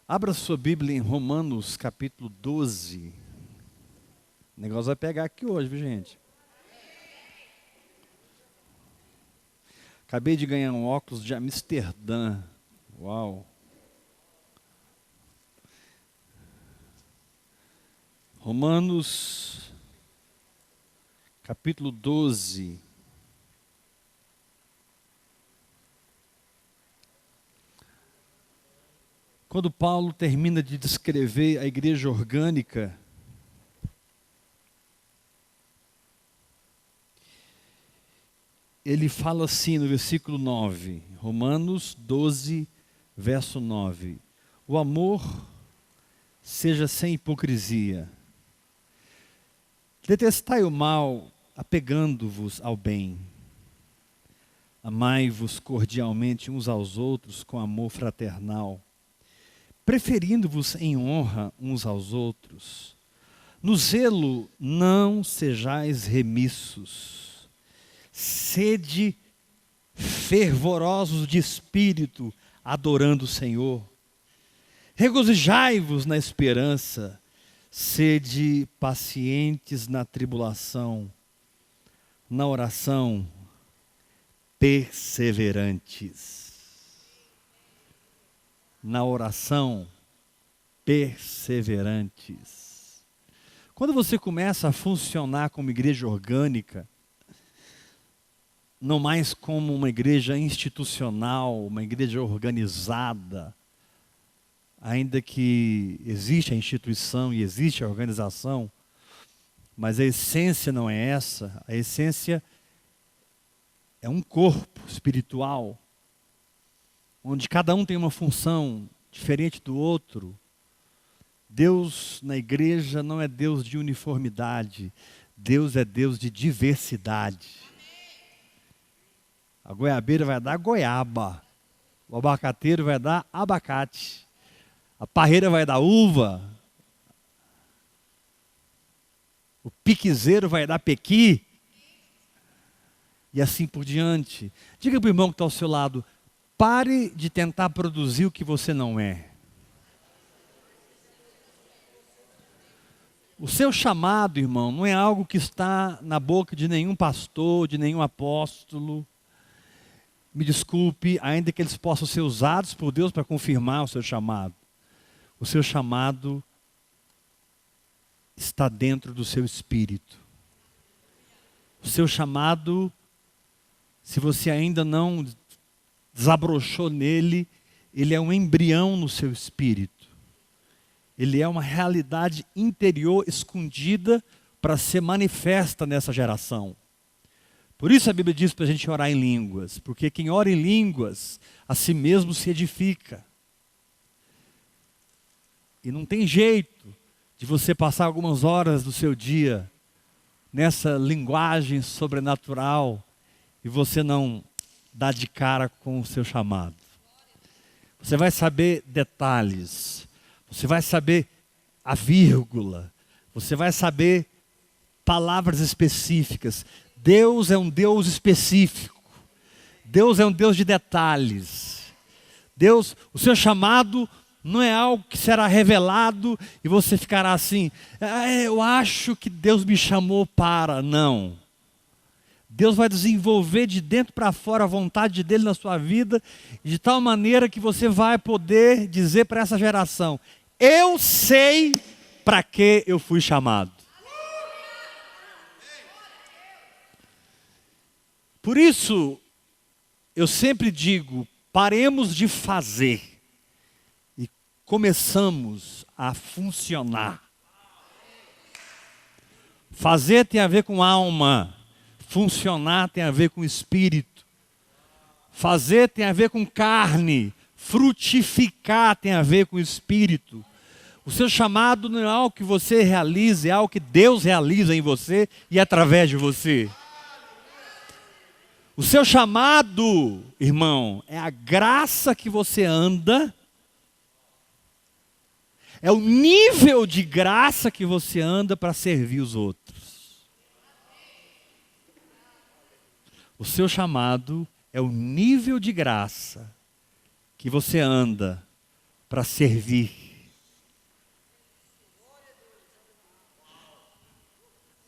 Abra sua Bíblia em Romanos capítulo 12. O negócio vai pegar aqui hoje, viu, gente? Acabei de ganhar um óculos de Amsterdã. Uau! Romanos capítulo 12. Quando Paulo termina de descrever a igreja orgânica, ele fala assim no versículo 9, Romanos 12, verso 9: o amor seja sem hipocrisia. Detestai o mal, apegando-vos ao bem. Amai-vos cordialmente uns aos outros com amor fraternal, preferindo-vos em honra uns aos outros. No zelo não sejais remissos. Sede fervorosos de espírito, adorando o Senhor. Regozijai-vos na esperança. Sede pacientes na tribulação. Na oração, perseverantes. Na oração, perseverantes. Quando você começa a funcionar como igreja orgânica, não mais como uma igreja institucional, uma igreja organizada, ainda que existe a instituição e existe a organização, mas a essência não é essa. A essência é um corpo espiritual, onde cada um tem uma função diferente do outro. Deus na igreja não é Deus de uniformidade, Deus é Deus de diversidade. A goiabeira vai dar goiaba, o abacateiro vai dar abacate, a parreira vai dar uva, o piquezeiro vai dar pequi, e assim por diante. Diga para o irmão que está ao seu lado: pare de tentar produzir o que você não é. O seu chamado, irmão, não é algo que está na boca de nenhum pastor, de nenhum apóstolo. Me desculpe, ainda que eles possam ser usados por Deus para confirmar o seu chamado. O seu chamado está dentro do seu espírito. O seu chamado, se você ainda não desabrochou nele, ele é um embrião no seu espírito. Ele é uma realidade interior escondida para ser manifesta nessa geração. Por isso a Bíblia diz para a gente orar em línguas, porque quem ora em línguas, a si mesmo se edifica. E não tem jeito de você passar algumas horas do seu dia nessa linguagem sobrenatural e você não dar de cara com o seu chamado. Você vai saber detalhes, você vai saber a vírgula, você vai saber palavras específicas. Deus é um Deus específico. Deus é um Deus de detalhes. Deus, o seu chamado não é algo que será revelado e você ficará assim: eu acho que Deus me chamou para. Não. Deus vai desenvolver de dentro para fora a vontade dele na sua vida, de tal maneira que você vai poder dizer para essa geração: eu sei para que eu fui chamado. Por isso, eu sempre digo: paremos de fazer e começamos a funcionar. Fazer tem a ver com alma, funcionar tem a ver com espírito. Fazer tem a ver com carne, frutificar tem a ver com espírito. O seu chamado não é algo que você realiza, é algo que Deus realiza em você e através de você. O seu chamado, irmão, é a graça que você anda, é o nível de graça que você anda para servir os outros. O seu chamado é o nível de graça que você anda para servir.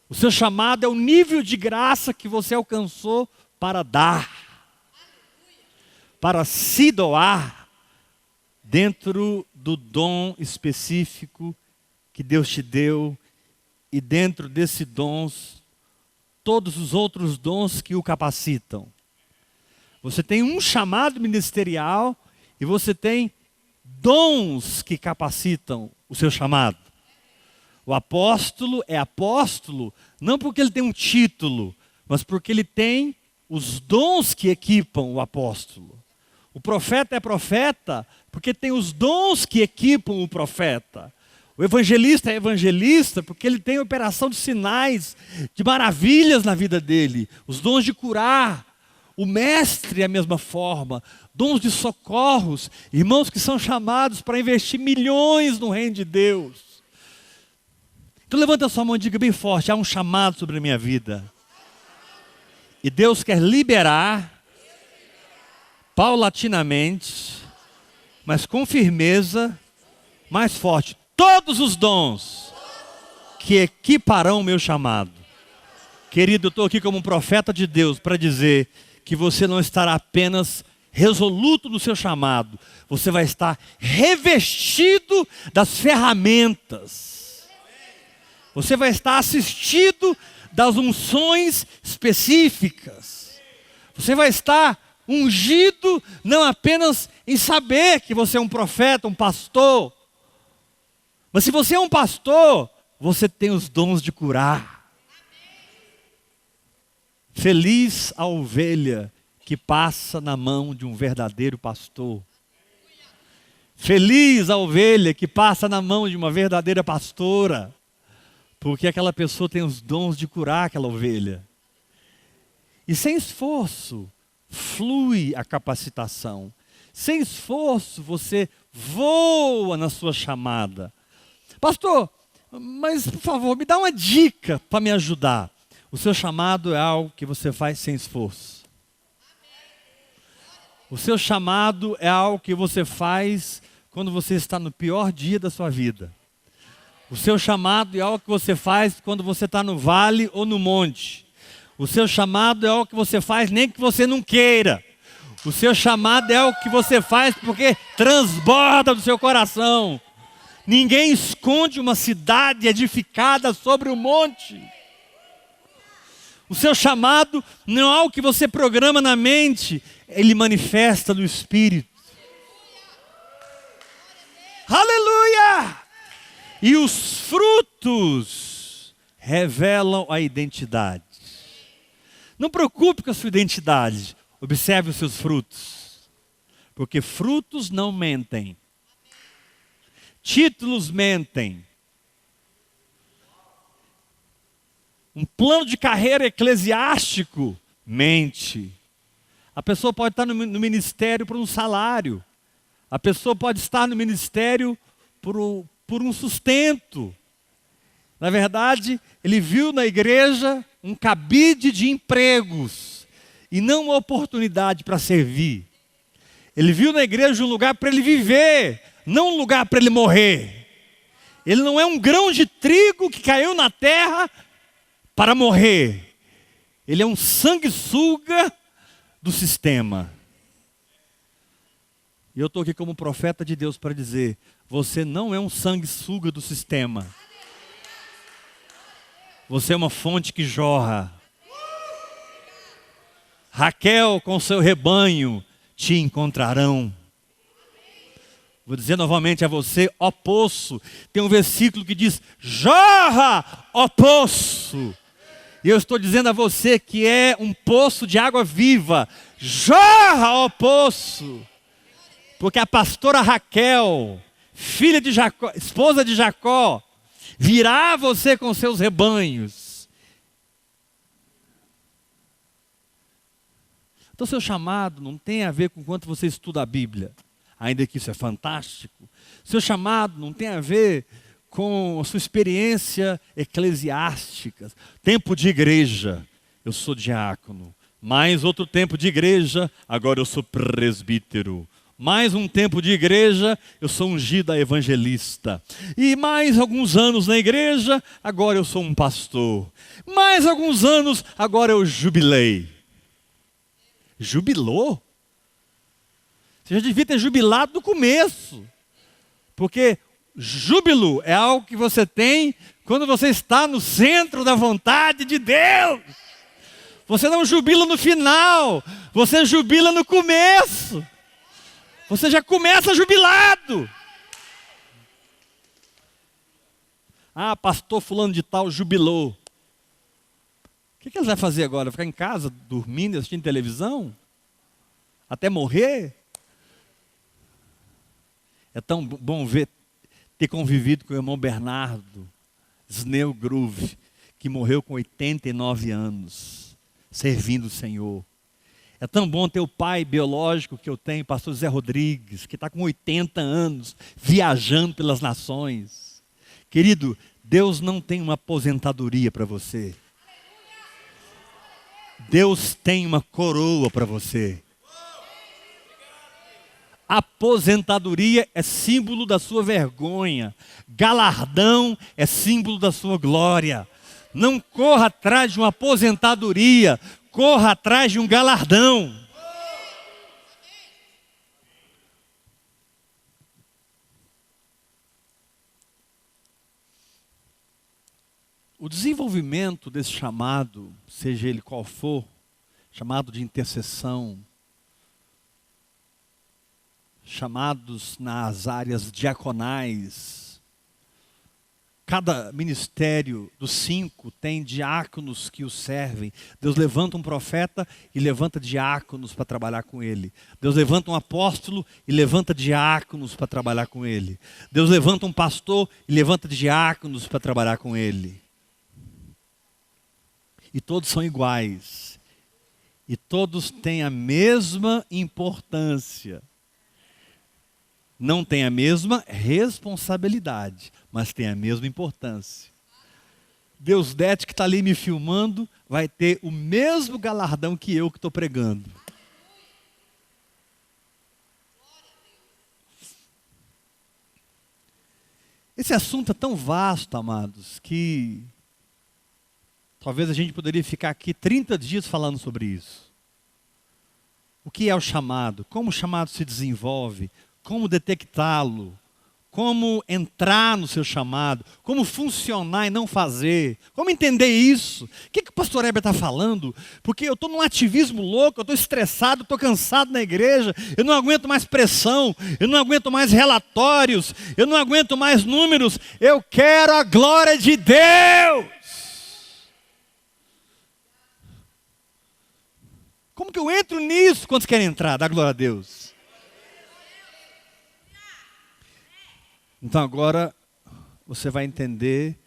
O seu chamado é o nível de graça que você alcançou para dar, para se doar dentro do dom específico que Deus te deu, e dentro desses dons, todos os outros dons que o capacitam. Você tem um chamado ministerial e você tem dons que capacitam o seu chamado. O apóstolo é apóstolo, não porque ele tem um título, mas porque ele tem os dons que equipam o apóstolo. O profeta é profeta porque tem os dons que equipam o profeta. O evangelista é evangelista porque ele tem operação de sinais, de maravilhas na vida dele. Os dons de curar. O mestre é a mesma forma. Dons de socorros. Irmãos que são chamados para investir milhões no reino de Deus. Então levanta a sua mão e diga bem forte: há um chamado sobre a minha vida. E Deus quer liberar, paulatinamente, mas com firmeza, mais forte, todos os dons que equiparão o meu chamado. Querido, eu estou aqui como um profeta de Deus para dizer que você não estará apenas resoluto no seu chamado, você vai estar revestido das ferramentas. Você vai estar assistido das unções específicas. Você vai estar ungido não apenas em saber que você é um profeta, um pastor. Mas se você é um pastor, você tem os dons de curar. Feliz a ovelha que passa na mão de um verdadeiro pastor. Feliz a ovelha que passa na mão de uma verdadeira pastora. Porque aquela pessoa tem os dons de curar aquela ovelha. E sem esforço, flui a capacitação. Sem esforço, você voa na sua chamada. Pastor, mas por favor, me dá uma dica para me ajudar. O seu chamado é algo que você faz sem esforço. O seu chamado é algo que você faz quando você está no pior dia da sua vida. O seu chamado é algo que você faz quando você está no vale ou no monte. O seu chamado é algo que você faz nem que você não queira. O seu chamado é algo que você faz porque transborda do seu coração. Ninguém esconde uma cidade edificada sobre o monte. O seu chamado não é algo que você programa na mente, ele manifesta no Espírito. Aleluia! E os frutos revelam a identidade. Não preocupe com a sua identidade, observe os seus frutos. Porque frutos não mentem. Títulos mentem. Um plano de carreira eclesiástico mente. A pessoa pode estar no ministério por um salário. A pessoa pode estar no ministério por um sustento. Na verdade, ele viu na igreja um cabide de empregos e não uma oportunidade para servir. Ele viu na igreja um lugar para ele viver, não um lugar para ele morrer. Ele não é um grão de trigo que caiu na terra para morrer. Ele é um sanguessuga do sistema. E eu estou aqui como profeta de Deus para dizer: você não é um sanguessuga do sistema. Você é uma fonte que jorra. Raquel com seu rebanho te encontrarão. Vou dizer novamente a você, ó poço. Tem um versículo que diz: jorra, ó poço. E eu estou dizendo a você que é um poço de água viva. Jorra, ó poço. Porque a pastora Raquel, filha de Jacó, esposa de Jacó, virá a você com seus rebanhos. Então seu chamado não tem a ver com quanto você estuda a Bíblia, ainda que isso é fantástico. Seu chamado não tem a ver com a sua experiência eclesiástica. Tempo de igreja, eu sou diácono. Mais outro tempo de igreja, agora eu sou presbítero. Mais um tempo de igreja, eu sou ungida evangelista. E mais alguns anos na igreja, agora eu sou um pastor. Mais alguns anos, agora eu jubilei. Jubilou? Você já devia ter jubilado no começo. Porque júbilo é algo que você tem quando você está no centro da vontade de Deus. Você não jubila no final, você jubila no começo. Você já começa jubilado. Ah, pastor fulano de tal jubilou. O que ele vai fazer agora? Ficar em casa, dormindo, assistindo televisão? Até morrer? É tão bom ter convivido com o irmão Bernardo Sneu Groove, que morreu com 89 anos, servindo o Senhor. É tão bom ter o pai biológico que eu tenho, pastor Zé Rodrigues, que está com 80 anos, viajando pelas nações. Querido, Deus não tem uma aposentadoria para você. Deus tem uma coroa para você. Aposentadoria é símbolo da sua vergonha. Galardão é símbolo da sua glória. Não corra atrás de uma aposentadoria. Corra atrás de um galardão. O desenvolvimento desse chamado, seja ele qual for, chamado de intercessão, chamados nas áreas diaconais. Cada ministério dos 5 tem diáconos que o servem. Deus levanta um profeta e levanta diáconos para trabalhar com ele. Deus levanta um apóstolo e levanta diáconos para trabalhar com ele. Deus levanta um pastor e levanta diáconos para trabalhar com ele. E todos são iguais. E todos têm a mesma importância. Não tem a mesma responsabilidade, mas tem a mesma importância. Deus Dete, que está ali me filmando, vai ter o mesmo galardão que eu que estou pregando. Esse assunto é tão vasto, amados, que talvez a gente poderia ficar aqui 30 dias falando sobre isso. O que é o chamado? Como o chamado se desenvolve? Como detectá-lo? Como entrar no seu chamado? Como funcionar e não fazer? Como entender isso? O que o pastor Heber está falando? Porque eu estou num ativismo louco, eu estou estressado, estou cansado na igreja, eu não aguento mais pressão, eu não aguento mais relatórios, eu não aguento mais números, eu quero a glória de Deus! Como que eu entro nisso? Quantos querem entrar? Dá glória a Deus. Então agora você vai entender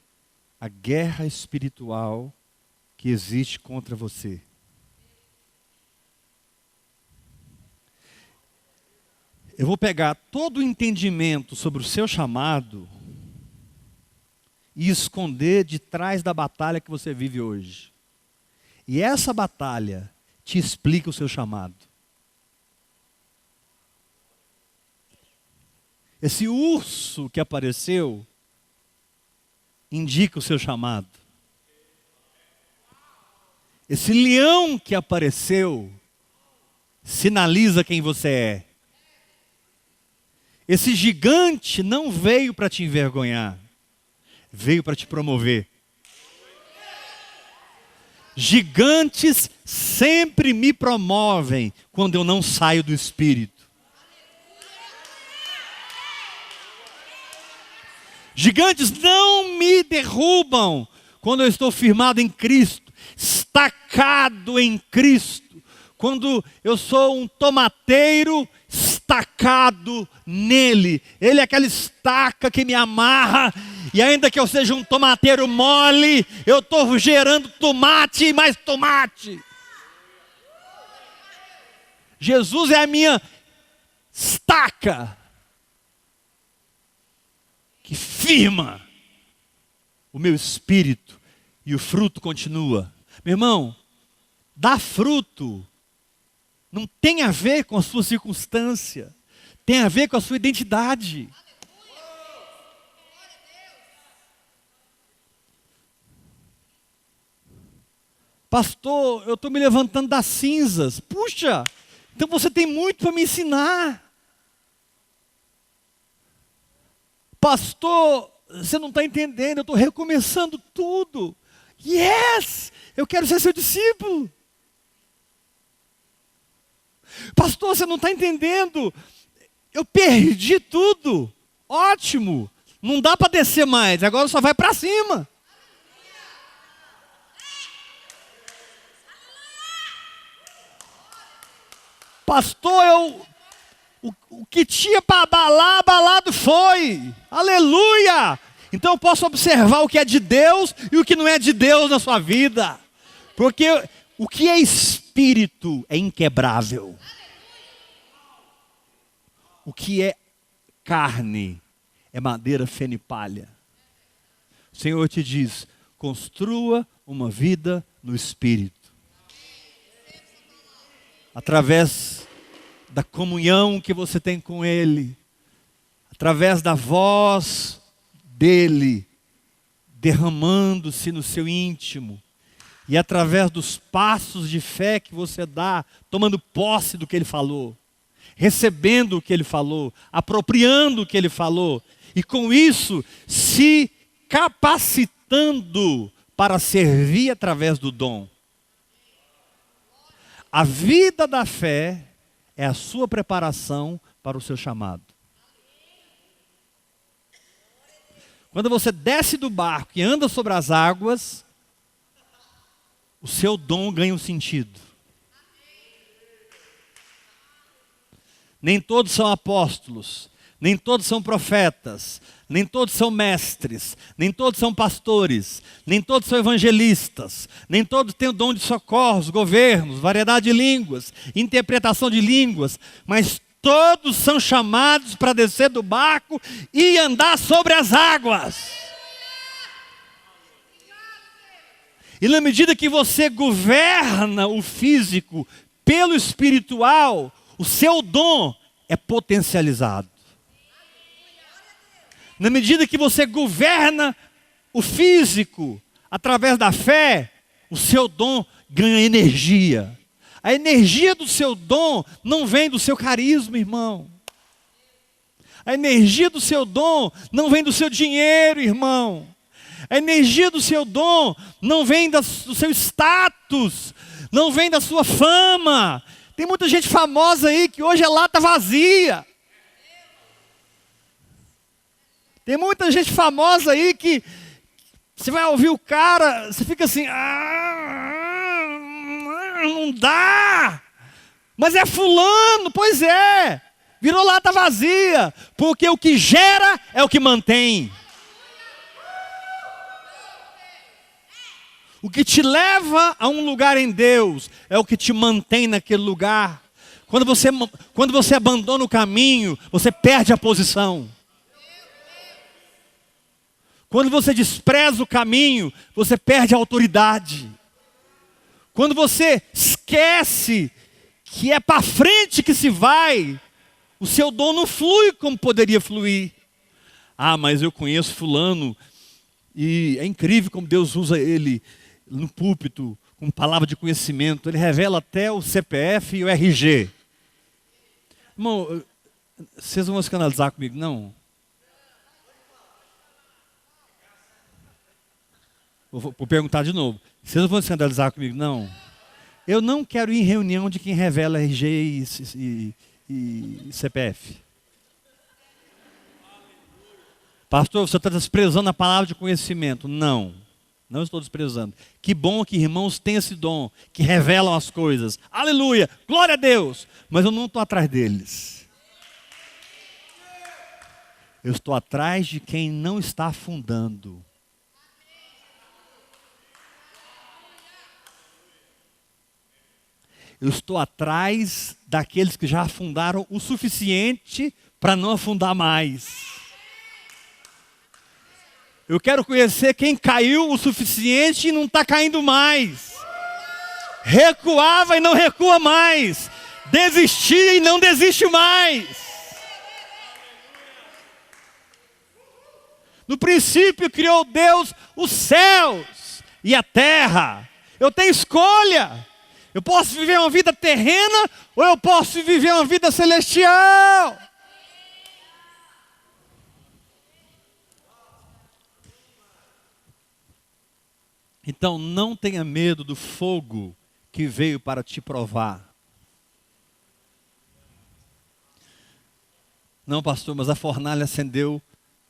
a guerra espiritual que existe contra você. Eu vou pegar todo o entendimento sobre o seu chamado e esconder de trás da batalha que você vive hoje. E essa batalha te explica o seu chamado. Esse urso que apareceu indica o seu chamado. Esse leão que apareceu sinaliza quem você é. Esse gigante não veio para te envergonhar, veio para te promover. Gigantes sempre me promovem quando eu não saio do Espírito. Gigantes não me derrubam quando eu estou firmado em Cristo, estacado em Cristo. Quando eu sou um tomateiro estacado nele. Ele é aquela estaca que me amarra. E ainda que eu seja um tomateiro mole, eu estou gerando tomate e mais tomate. Jesus é a minha estaca que firma o meu espírito e o fruto continua. Meu irmão, dar fruto não tem a ver com a sua circunstância. tem a ver com a sua identidade. Pastor, eu estou me levantando das cinzas. Puxa, então você tem muito para me ensinar. Pastor, você não está entendendo, eu estou recomeçando tudo. Yes, eu quero ser seu discípulo. Pastor, você não está entendendo, eu perdi tudo. Ótimo, não dá para descer mais, agora só vai para cima. Pastor, o que tinha para abalar, abalado foi. Aleluia! Então eu posso observar o que é de Deus e o que não é de Deus na sua vida. Porque o que é espírito é inquebrável. O que é carne é madeira, feno e palha. O Senhor te diz, construa uma vida no espírito. Através da comunhão que você tem com Ele, através da voz dEle, derramando-se no seu íntimo, e através dos passos de fé que você dá, tomando posse do que Ele falou, recebendo o que Ele falou, apropriando o que Ele falou, e com isso, se capacitando para servir através do dom. A vida da fé é a sua preparação para o seu chamado. Quando você desce do barco e anda sobre as águas, o seu dom ganha um sentido. Nem todos são apóstolos, nem todos são profetas, nem todos são mestres, nem todos são pastores, nem todos são evangelistas, nem todos têm o dom de socorros, governos, variedade de línguas, interpretação de línguas, mas todos são chamados para descer do barco e andar sobre as águas. E na medida que você governa o físico pelo espiritual, o seu dom é potencializado. Na medida que você governa o físico através da fé, o seu dom ganha energia. A energia do seu dom não vem do seu carisma, irmão. A energia do seu dom não vem do seu dinheiro, irmão. A energia do seu dom não vem do seu status, não vem da sua fama. Tem muita gente famosa aí que hoje é lata vazia. Tem muita gente famosa aí que você vai ouvir o cara, você fica assim, não dá. Mas é fulano, pois é. Virou lata vazia, porque o que gera é o que mantém. O que te leva a um lugar em Deus é o que te mantém naquele lugar. Quando você abandona o caminho, você perde a posição. Quando você despreza o caminho, você perde a autoridade. Quando você esquece que é para frente que se vai, o seu dom não flui como poderia fluir. Ah, mas eu conheço fulano e é incrível como Deus usa ele no púlpito, com palavra de conhecimento. Ele revela até o CPF e o RG. Irmão, vocês não vão escandalizar comigo, não? Vou perguntar de novo. Vocês não vão escandalizar comigo, não? Eu não quero ir em reunião de quem revela RG e CPF. Pastor, você está desprezando a palavra de conhecimento. Não, não estou desprezando. Que bom que irmãos têm esse dom, que revelam as coisas. Aleluia, glória a Deus. Mas eu não estou atrás deles. Eu estou atrás de quem não está afundando. Eu estou atrás daqueles que já afundaram o suficiente para não afundar mais. Eu quero conhecer quem caiu o suficiente e não está caindo mais. Recuava e não recua mais. Desistia e não desiste mais. No princípio criou Deus os céus e a terra. Eu tenho escolha. Eu posso viver uma vida terrena ou eu posso viver uma vida celestial. Então não tenha medo do fogo que veio para te provar. Não, pastor, mas a fornalha acendeu,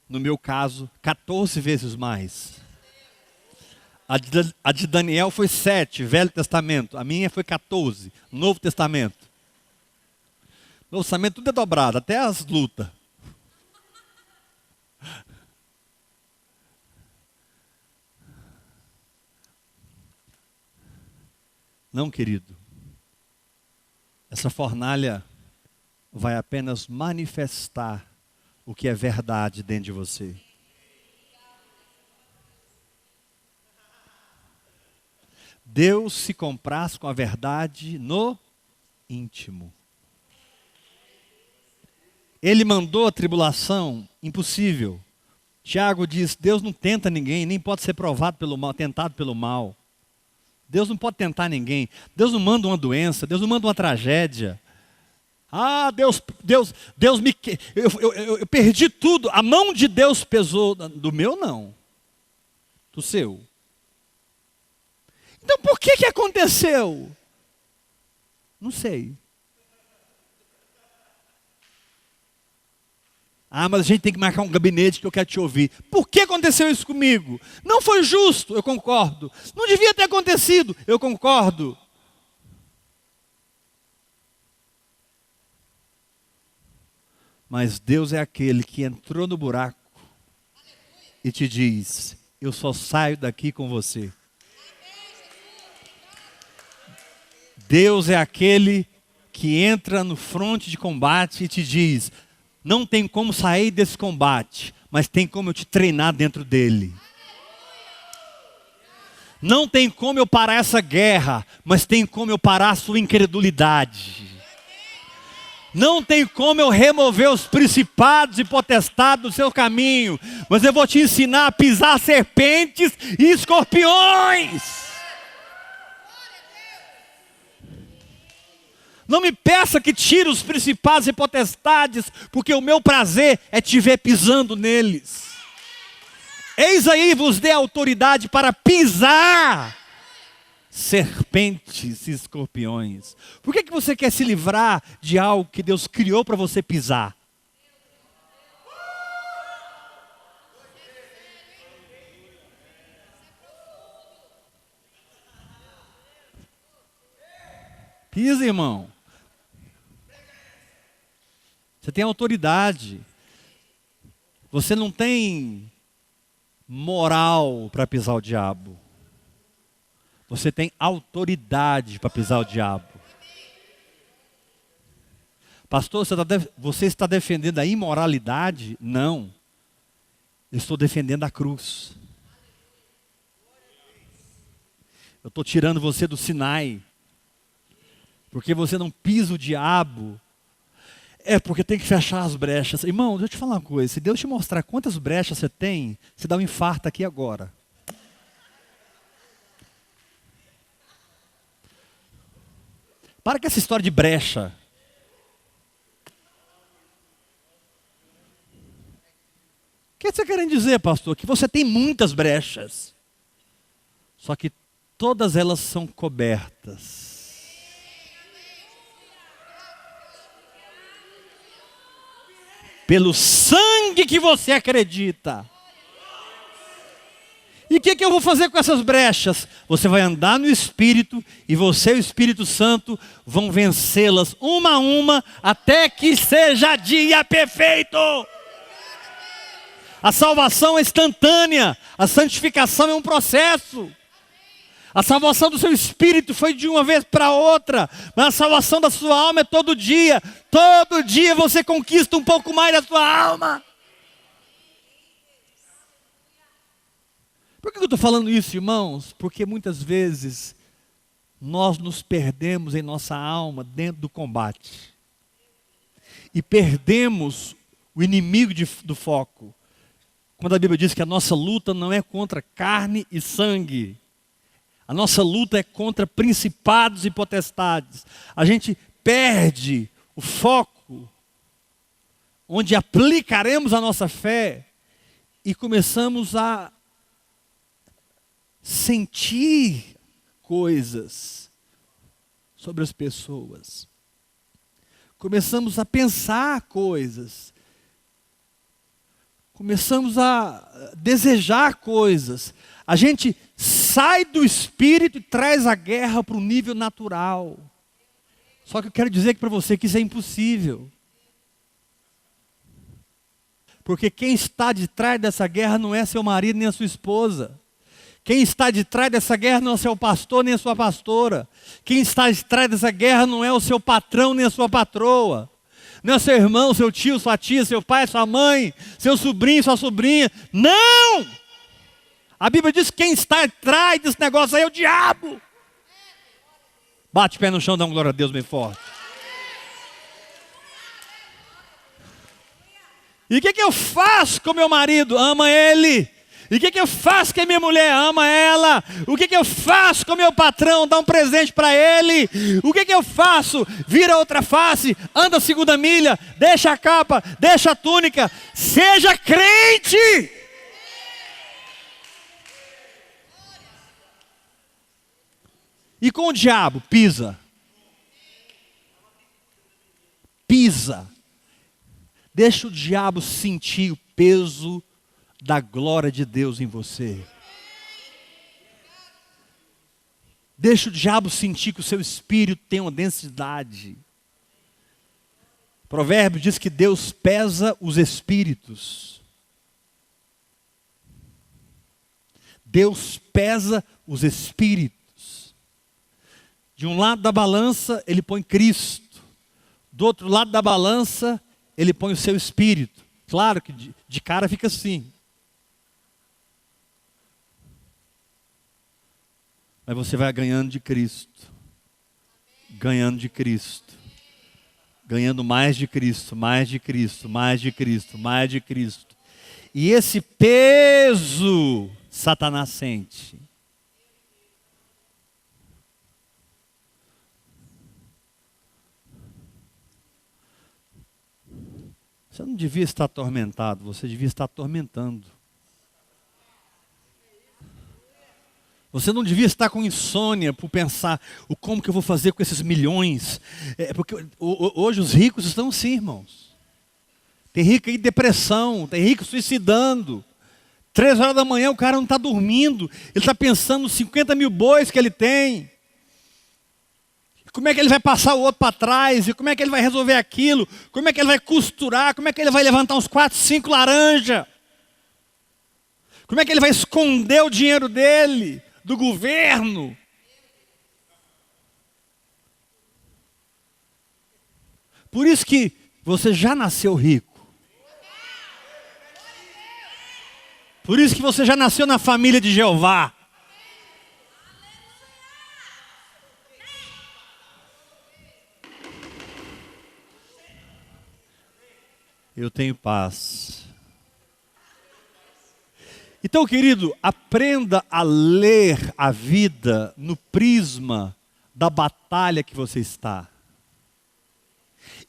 no meu caso, 14 vezes mais. A de Daniel foi 7, Velho Testamento. A minha foi 14, Novo Testamento. Novo Testamento tudo é dobrado, até as lutas. Não, querido. Essa fornalha vai apenas manifestar o que é verdade dentro de você. Deus se compraz com a verdade no íntimo. Ele mandou a tribulação? Impossível. Tiago diz, Deus não tenta ninguém, nem pode ser provado pelo mal, tentado pelo mal. Deus não pode tentar ninguém. Deus não manda uma doença, Deus não manda uma tragédia. Ah, Deus me... Eu perdi tudo. A mão de Deus pesou. Do meu, não. Do seu. Então por que aconteceu? Não sei. Ah, mas a gente tem que marcar um gabinete que eu quero te ouvir. Por que aconteceu isso comigo? Não foi justo, eu concordo. Não devia ter acontecido, eu concordo. Mas Deus é aquele que entrou no buraco e te diz, eu só saio daqui com você. Deus é aquele que entra no fronte de combate e te diz, não tem como sair desse combate, mas tem como eu te treinar dentro dele. Não tem como eu parar essa guerra, mas tem como eu parar a sua incredulidade. Não tem como eu remover os principados e potestades do seu caminho, mas eu vou te ensinar a pisar serpentes e escorpiões. Não me peça que tire os principados e potestades, porque o meu prazer é te ver pisando neles. Eis aí vos dê autoridade para pisar serpentes e escorpiões. Por que você quer se livrar de algo que Deus criou para você pisar? Pisa, irmão. Você tem autoridade. Você não tem moral para pisar o diabo. Você tem autoridade para pisar o diabo. Pastor, você está defendendo a imoralidade? Não. Eu estou defendendo a cruz. Eu estou tirando você do Sinai. Porque você não pisa o diabo. É porque tem que fechar as brechas. Irmão, deixa eu te falar uma coisa. Se Deus te mostrar quantas brechas você tem, você dá um infarto aqui agora. Para com essa história de brecha. O que você quer dizer, pastor? Que você tem muitas brechas. Só que todas elas são cobertas. Pelo sangue que você acredita. E o que eu vou fazer com essas brechas? Você vai andar no Espírito e você e o Espírito Santo vão vencê-las uma a uma até que seja dia perfeito. A salvação é instantânea, a santificação é um processo. A salvação do seu espírito foi de uma vez para outra, mas a salvação da sua alma é todo dia. Todo dia você conquista um pouco mais da sua alma. Por que eu estou falando isso, irmãos? Porque muitas vezes nós nos perdemos em nossa alma dentro do combate. E perdemos o inimigo do foco. Quando a Bíblia diz que a nossa luta não é contra carne e sangue, a nossa luta é contra principados e potestades. A gente perde o foco, onde aplicaremos a nossa fé e começamos a sentir coisas sobre as pessoas. Começamos a pensar coisas. Começamos a desejar coisas. A gente sai do espírito e traz a guerra para o nível natural. Só que eu quero dizer para você que isso é impossível. Porque quem está de trás dessa guerra não é seu marido nem a sua esposa. Quem está de trás dessa guerra não é o seu pastor nem a sua pastora. Quem está de trás dessa guerra não é o seu patrão nem a sua patroa. Não é seu irmão, seu tio, sua tia, seu pai, sua mãe, seu sobrinho, sua sobrinha. Não! A Bíblia diz que quem está atrás desse negócio aí é o diabo. Bate o pé no chão, dá uma glória a Deus bem forte. E o que eu faço com meu marido? Ama ele. E o que eu faço com a minha mulher? Ama ela. O que eu faço com o meu patrão? Dá um presente para ele. O que eu faço? Vira outra face, anda a segunda milha, deixa a capa, deixa a túnica. Seja crente. E com o diabo? Pisa. Pisa. Deixa o diabo sentir o peso da glória de Deus em você. Deixa o diabo sentir que o seu espírito tem uma densidade. Provérbio diz que Deus pesa os espíritos. Deus pesa os espíritos. De um lado da balança, Ele põe Cristo. Do outro lado da balança, Ele põe o seu espírito. Claro que de cara fica assim. Mas você vai ganhando de Cristo. Ganhando de Cristo. Ganhando mais de Cristo, mais de Cristo, mais de Cristo, mais de Cristo. E esse peso Satanás sente. Você não devia estar atormentado, você devia estar atormentando. Você não devia estar com insônia por pensar o como que eu vou fazer com esses milhões. Porque hoje os ricos estão assim, irmãos. Tem rico aí em depressão, tem rico suicidando. 3 horas da manhã o cara não está dormindo. Ele está pensando nos 50 mil bois que ele tem. Como é que ele vai passar o outro para trás? E como é que ele vai resolver aquilo? Como é que ele vai costurar? Como é que ele vai levantar uns 4, 5 laranjas? Como é que ele vai esconder o dinheiro dele? Do governo. Por isso que você já nasceu rico. Por isso que você já nasceu na família de Jeová. Eu tenho paz. Então, querido, aprenda a ler a vida no prisma da batalha que você está.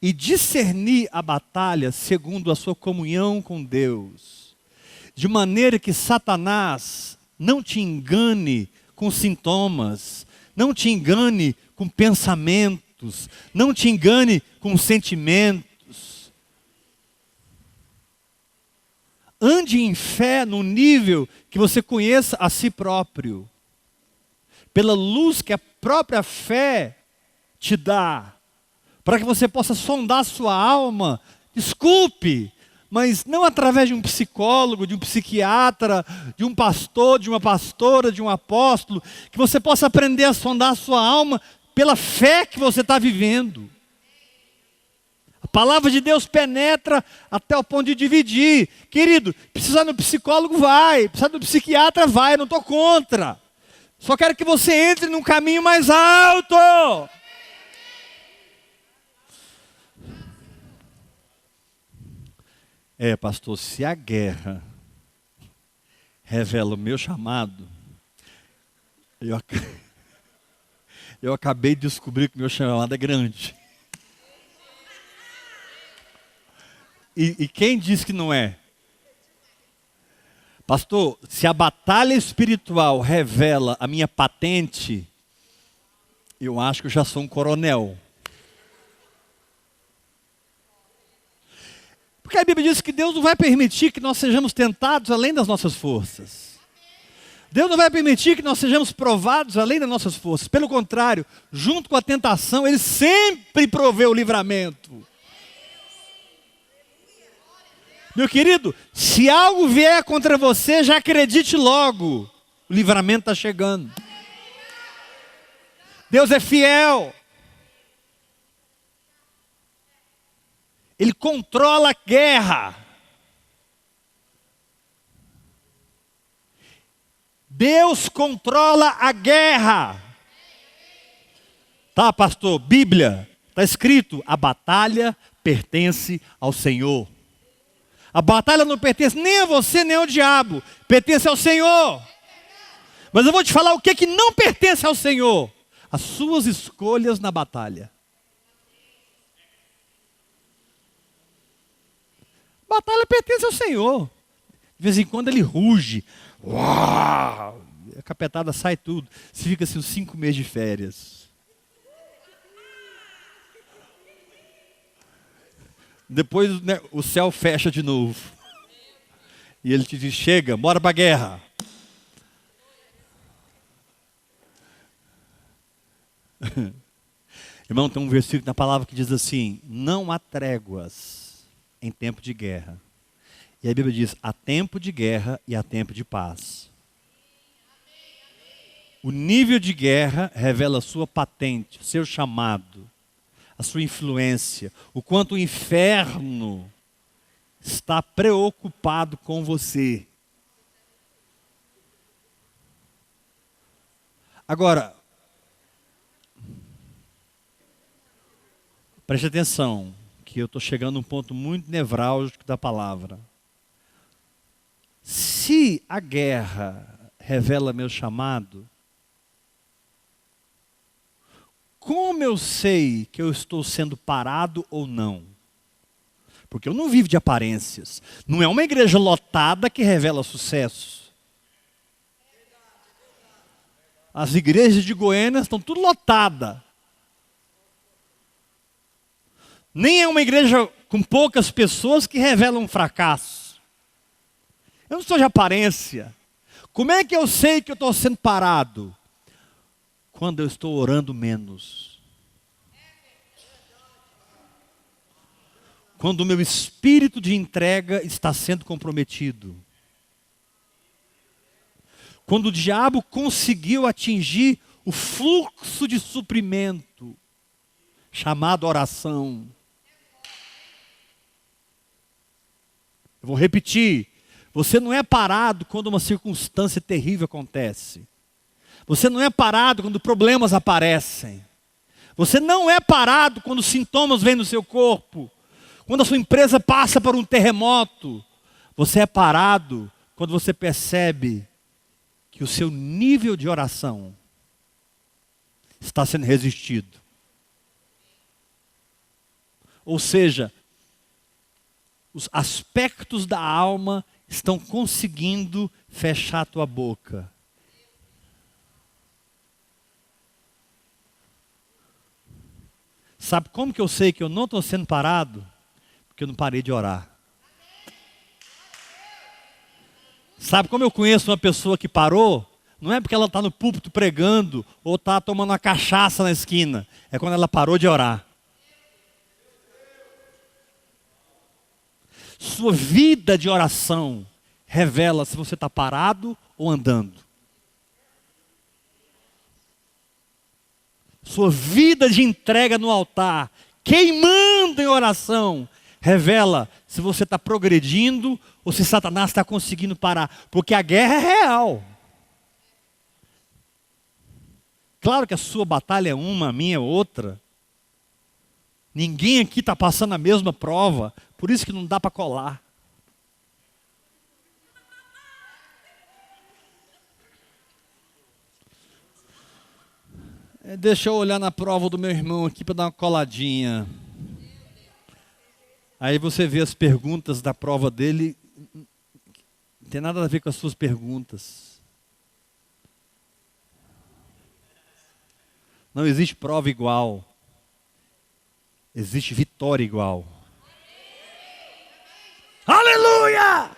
E discernir a batalha segundo a sua comunhão com Deus. De maneira que Satanás não te engane com sintomas, não te engane com pensamentos, não te engane com sentimentos. Ande em fé no nível que você conheça a si próprio. Pela luz que a própria fé te dá. Para que você possa sondar a sua alma. Desculpe, mas não através de um psicólogo, de um psiquiatra, de um pastor, de uma pastora, de um apóstolo. Que você possa aprender a sondar a sua alma pela fé que você está vivendo. A palavra de Deus penetra até o ponto de dividir. Querido, precisar do psicólogo vai, precisar do psiquiatra vai, eu não estou contra. Só quero que você entre num caminho mais alto. Pastor, se a guerra revela o meu chamado, eu acabei de descobrir que o meu chamado é grande. E quem diz que não é? Pastor, se a batalha espiritual revela a minha patente, eu acho que eu já sou um coronel. Porque a Bíblia diz que Deus não vai permitir que nós sejamos tentados além das nossas forças. Deus não vai permitir que nós sejamos provados além das nossas forças. Pelo contrário, junto com a tentação, Ele sempre provê o livramento. Meu querido, se algo vier contra você, já acredite logo. O livramento está chegando. Deus é fiel. Ele controla a guerra. Deus controla a guerra. Tá, pastor? Bíblia. Está escrito, a batalha pertence ao Senhor. A batalha não pertence nem a você, nem ao diabo. Pertence ao Senhor. Mas eu vou te falar o que não pertence ao Senhor. As suas escolhas na batalha. A batalha pertence ao Senhor. De vez em quando ele ruge. Uau! A capetada sai tudo. Você fica assim uns 5 meses de férias. Depois, né, o céu fecha de novo. E ele te diz, chega, bora para a guerra. Irmão, tem um versículo na palavra que diz assim, não há tréguas em tempo de guerra. E a Bíblia diz, há tempo de guerra e há tempo de paz. O nível de guerra revela a sua patente, o seu chamado, a sua influência, o quanto o inferno está preocupado com você. Agora, preste atenção, que eu estou chegando a um ponto muito nevrálgico da palavra. Se a guerra revela meu chamado, como eu sei que eu estou sendo parado ou não? Porque eu não vivo de aparências. Não é uma igreja lotada que revela sucesso. As igrejas de Goiânia estão tudo lotadas. Nem é uma igreja com poucas pessoas que revelam um fracasso. Eu não sou de aparência. Como é que eu sei que eu estou sendo parado? Quando eu estou orando menos. Quando o meu espírito de entrega está sendo comprometido. Quando o diabo conseguiu atingir o fluxo de suprimento, chamado oração. Eu vou repetir. Você não é parado quando uma circunstância terrível acontece. Você não é parado quando problemas aparecem. Você não é parado quando sintomas vêm no seu corpo. Quando a sua empresa passa por um terremoto. Você é parado quando você percebe que o seu nível de oração está sendo resistido. Ou seja, os aspectos da alma estão conseguindo fechar a tua boca. Sabe como que eu sei que eu não estou sendo parado? Porque eu não parei de orar. Sabe como eu conheço uma pessoa que parou? Não é porque ela está no púlpito pregando ou está tomando uma cachaça na esquina. É quando ela parou de orar. Sua vida de oração revela se você está parado ou andando. Sua vida de entrega no altar, queimando em oração, revela se você está progredindo ou se Satanás está conseguindo parar. Porque a guerra é real. Claro que a sua batalha é uma, a minha é outra. Ninguém aqui está passando a mesma prova, por isso que não dá para colar. Deixa eu olhar na prova do meu irmão aqui para dar uma coladinha. Aí você vê as perguntas da prova dele, não tem nada a ver com as suas perguntas. Não existe prova igual. Existe vitória igual. Aleluia!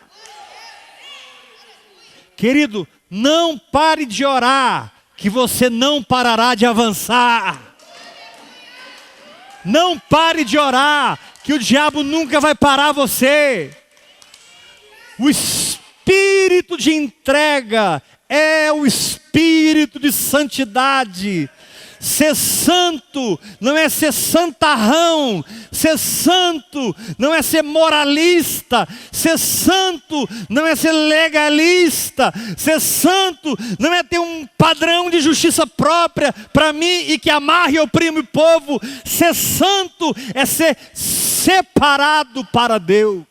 Querido, não pare de orar, que você não parará de avançar. Não pare de orar, que o diabo nunca vai parar você. O espírito de entrega é o espírito de santidade. Ser santo não é ser santarrão. Ser santo não é ser moralista. Ser santo não é ser legalista. Ser santo não é ter um padrão de justiça própria para mim e que amarre e oprime o povo. Ser santo é ser separado para Deus.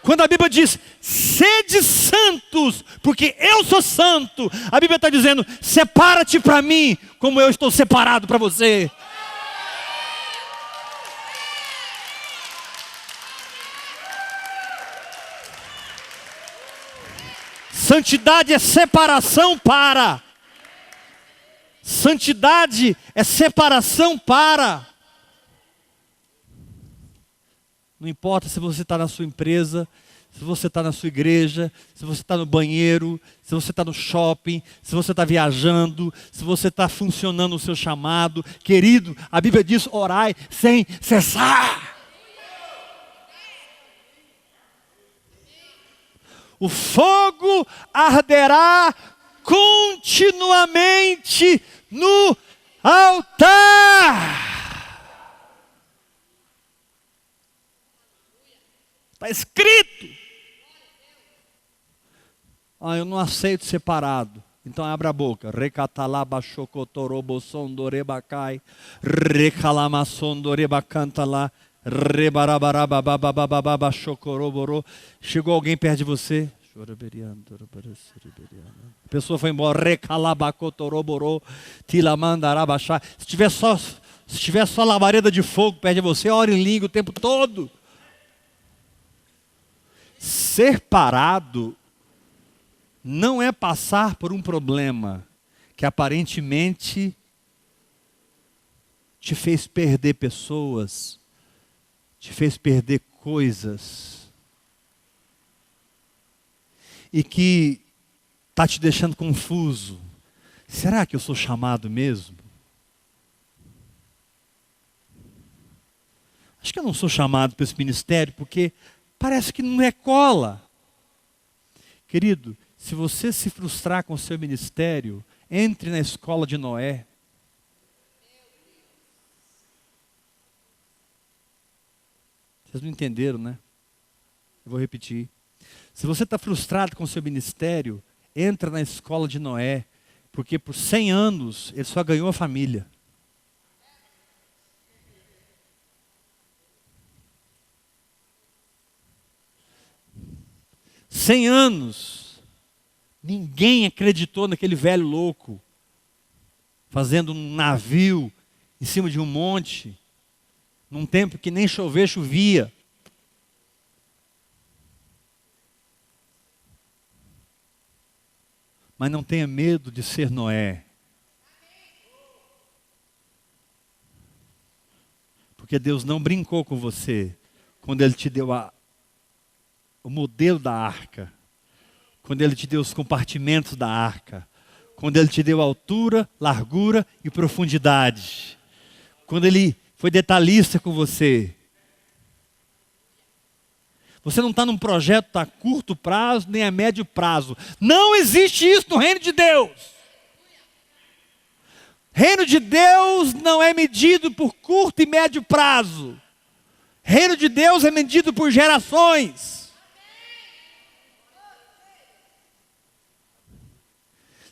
Quando a Bíblia diz, sede santos, porque eu sou santo, a Bíblia está dizendo, separa-te para mim, como eu estou separado para você. Santidade é separação para. Santidade é separação para. Não importa se você está na sua empresa, se você está na sua igreja, se você está no banheiro, se você está no shopping, se você está viajando, se você está funcionando o seu chamado. Querido, a Bíblia diz, orai sem cessar. O fogo arderá continuamente no altar. Está escrito. Eu não aceito separado. Então abre a boca. Recatalabachocotorobossondorebacai. Recalamassondorebacantala. Rebarabarababababababachocoroborô. Chegou alguém perto de você? A pessoa foi embora. Recalabacotoroborô. Tilamandarabachá. Se tiver só labareda de fogo perto de você, ore em língua o tempo todo. Ser parado não é passar por um problema que aparentemente te fez perder pessoas, te fez perder coisas, e que está te deixando confuso. Será que eu sou chamado mesmo? Acho que eu não sou chamado para esse ministério porque parece que não é cola. Querido, se você se frustrar com o seu ministério, entre na escola de Noé. Vocês não entenderam, né? Eu vou repetir. Se você está frustrado com o seu ministério, entra na escola de Noé, porque por 100 anos ele só ganhou a família. Cem anos, ninguém acreditou naquele velho louco, fazendo um navio em cima de um monte, num tempo que nem chover chovia. Mas não tenha medo de ser Noé. Porque Deus não brincou com você quando Ele te deu o modelo da arca, quando Ele te deu os compartimentos da arca, quando Ele te deu altura, largura e profundidade, quando Ele foi detalhista com você. Você não está num projeto a curto prazo, nem a médio prazo. Não existe isso no reino de Deus. Reino de Deus não é medido por curto e médio prazo. Reino de Deus é medido por gerações.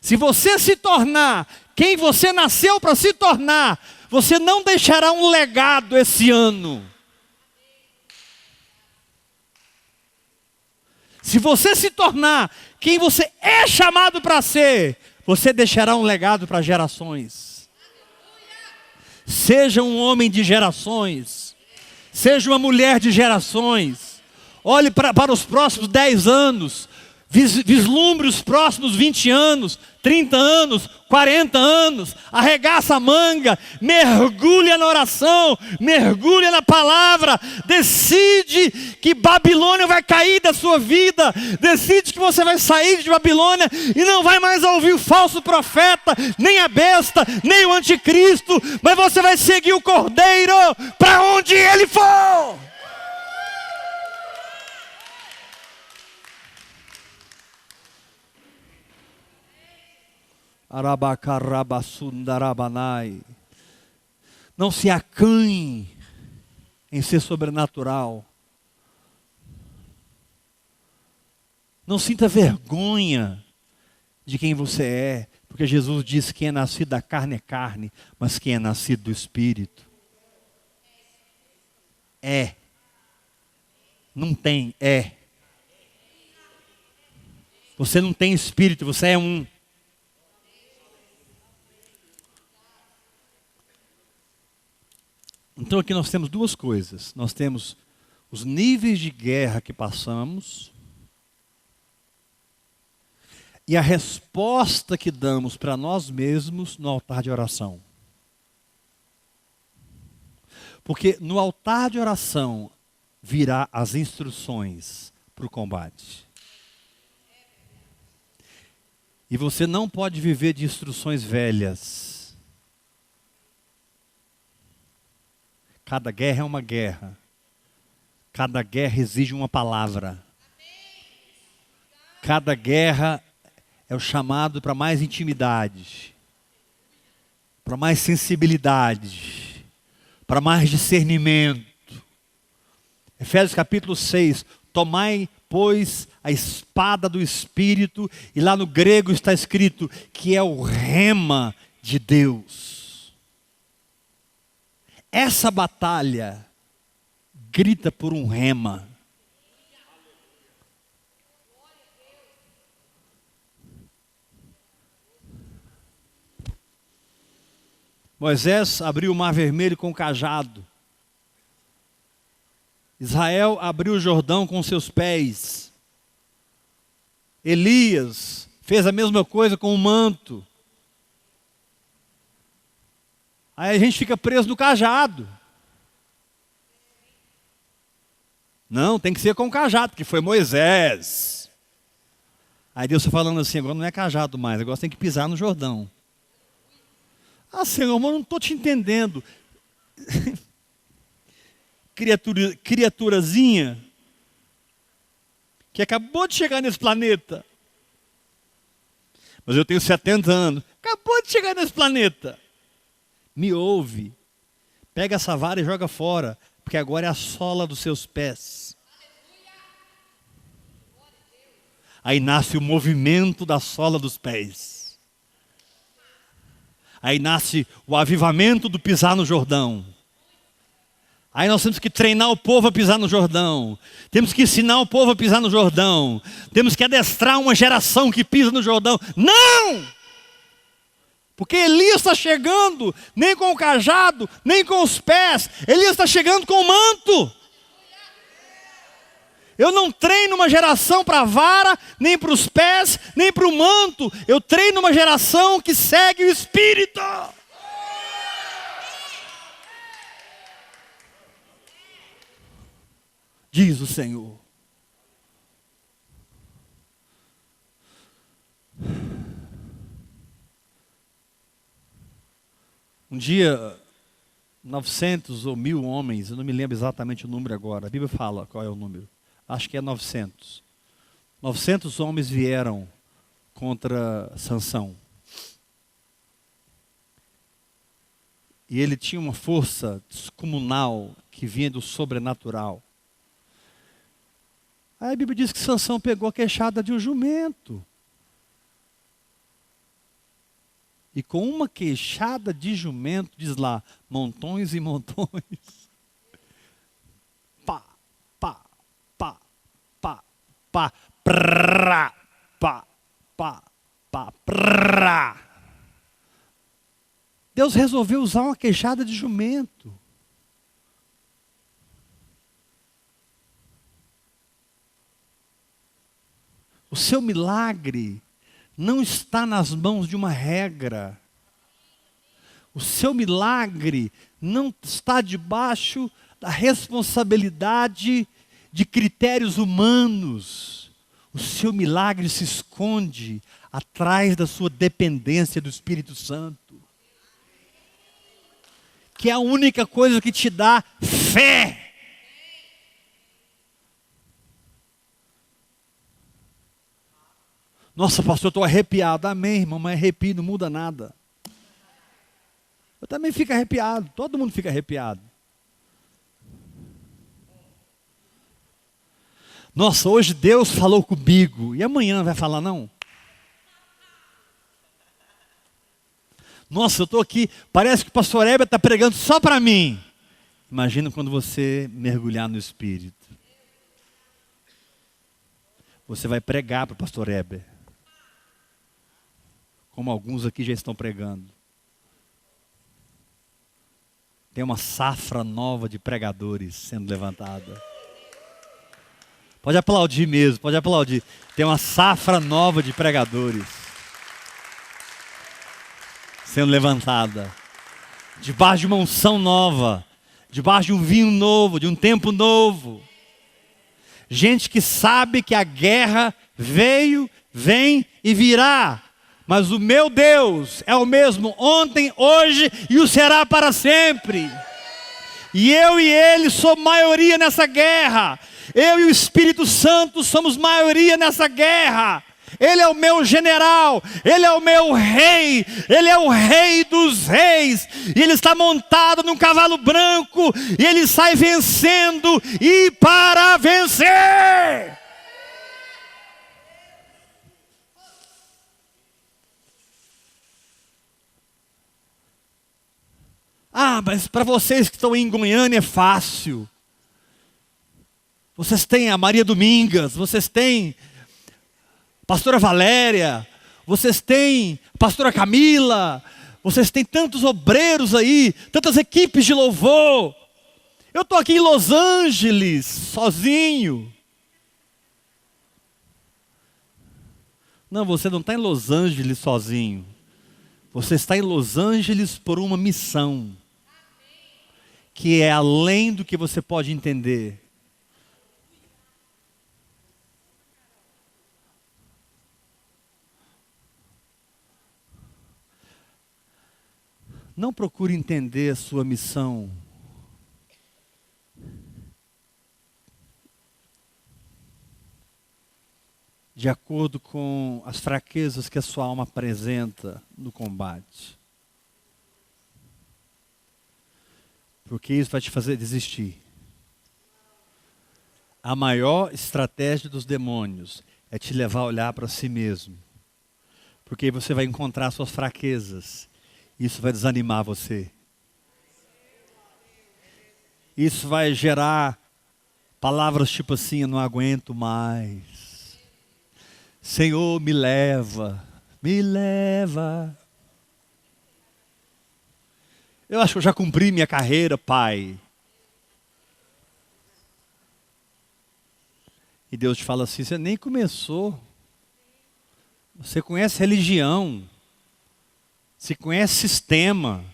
Se você se tornar quem você nasceu para se tornar, você não deixará um legado esse ano. Se você se tornar quem você é chamado para ser, você deixará um legado para gerações. Seja um homem de gerações. Seja uma mulher de gerações. Olhe para os próximos 10 anos. Vislumbre os próximos 20 anos, 30 anos, 40 anos. Arregaça a manga, mergulha na oração, mergulha na palavra. Decide que Babilônia vai cair da sua vida. Decide que você vai sair de Babilônia e não vai mais ouvir o falso profeta, nem a besta, nem o anticristo. Mas você vai seguir o Cordeiro para onde ele for. Não se acanhe em ser sobrenatural. Não sinta vergonha de quem você é, porque Jesus disse que quem é nascido da carne é carne, mas quem é nascido do Espírito é. Não tem, é. Você não tem espírito, você é um. Então aqui nós temos duas coisas. Nós temos os níveis de guerra que passamos e a resposta que damos para nós mesmos no altar de oração. Porque no altar de oração virá as instruções para o combate. E você não pode viver de instruções velhas. Cada guerra é uma guerra. Cada guerra exige uma palavra. Cada guerra é o chamado para mais intimidade, para mais sensibilidade, para mais discernimento. Efésios capítulo 6, tomai, pois, a espada do Espírito, e lá no grego está escrito que é o rema de Deus. Essa batalha grita por um rema. Moisés abriu o Mar Vermelho com o cajado. Israel abriu o Jordão com seus pés. Elias fez a mesma coisa com o manto. Aí a gente fica preso no cajado. Não, tem que ser com o cajado, porque foi Moisés. Aí Deus está falando assim, agora não é cajado mais, agora você tem que pisar no Jordão. Ah, Senhor, mas eu não estou te entendendo. Criaturazinha que acabou de chegar nesse planeta. Mas eu tenho 70 anos. Acabou de chegar nesse planeta. Me ouve. Pega essa vara e joga fora, porque agora é a sola dos seus pés. Aí nasce o movimento da sola dos pés. Aí nasce o avivamento do pisar no Jordão. Aí nós temos que treinar o povo a pisar no Jordão. Temos que ensinar o povo a pisar no Jordão. Temos que adestrar uma geração que pisa no Jordão. Não! Porque Elias está chegando, nem com o cajado, nem com os pés. Elias está chegando com o manto. Eu não treino uma geração para a vara, nem para os pés, nem para o manto. Eu treino uma geração que segue o Espírito. Diz o Senhor. Um dia, 900 ou 1000 homens, eu não me lembro exatamente o número agora, a Bíblia fala qual é o número, acho que é 900. 900 homens vieram contra Sansão. E ele tinha uma força descomunal que vinha do sobrenatural. Aí a Bíblia diz que Sansão pegou a queixada de um jumento. E com uma queixada de jumento, diz lá, montões e montões. Pá, pá, pá, pá, pá, prá, pá, pá, pá, prá. Deus resolveu usar uma queixada de jumento. O seu milagre não está nas mãos de uma regra. O seu milagre não está debaixo da responsabilidade de critérios humanos. O seu milagre se esconde atrás da sua dependência do Espírito Santo, que é a única coisa que te dá fé. Nossa, pastor, eu estou arrepiado. Amém, irmão, mas arrepio não muda nada. Eu também fico arrepiado, todo mundo fica arrepiado. Nossa, hoje Deus falou comigo, e amanhã vai falar não? Nossa, eu estou aqui, parece que o pastor Heber está pregando só para mim. Imagina quando você mergulhar no Espírito. Você vai pregar para o pastor Heber, como alguns aqui já estão pregando. Tem uma safra nova de pregadores sendo levantada. Pode aplaudir mesmo, pode aplaudir. Tem uma safra nova de pregadores sendo levantada. Debaixo de uma unção nova. Debaixo de um vinho novo, de um tempo novo. Gente que sabe que a guerra veio, vem e virá. Mas o meu Deus é o mesmo ontem, hoje e o será para sempre. E eu e ele somos maioria nessa guerra. Eu e o Espírito Santo somos maioria nessa guerra. Ele é o meu general, ele é o meu rei, ele é o rei dos reis. E ele está montado num cavalo branco e ele sai vencendo e para vencer. Ah, mas para vocês que estão em Goiânia é fácil. Vocês têm a Maria Domingas, vocês têm a pastora Valéria, vocês têm a pastora Camila, vocês têm tantos obreiros aí, tantas equipes de louvor. Eu estou aqui em Los Angeles, sozinho. Não, você não está em Los Angeles sozinho. Você está em Los Angeles por uma missão, que é além do que você pode entender. Não procure entender a sua missão de acordo com as fraquezas que a sua alma apresenta no combate. Porque isso vai te fazer desistir. A maior estratégia dos demônios é te levar a olhar para si mesmo. Porque aí você vai encontrar suas fraquezas. Isso vai desanimar você. Isso vai gerar palavras tipo assim: eu não aguento mais. Senhor, me leva, me leva. Eu acho que eu já cumpri minha carreira, Pai. E Deus te fala assim: você nem começou. Você conhece religião. Você conhece sistema.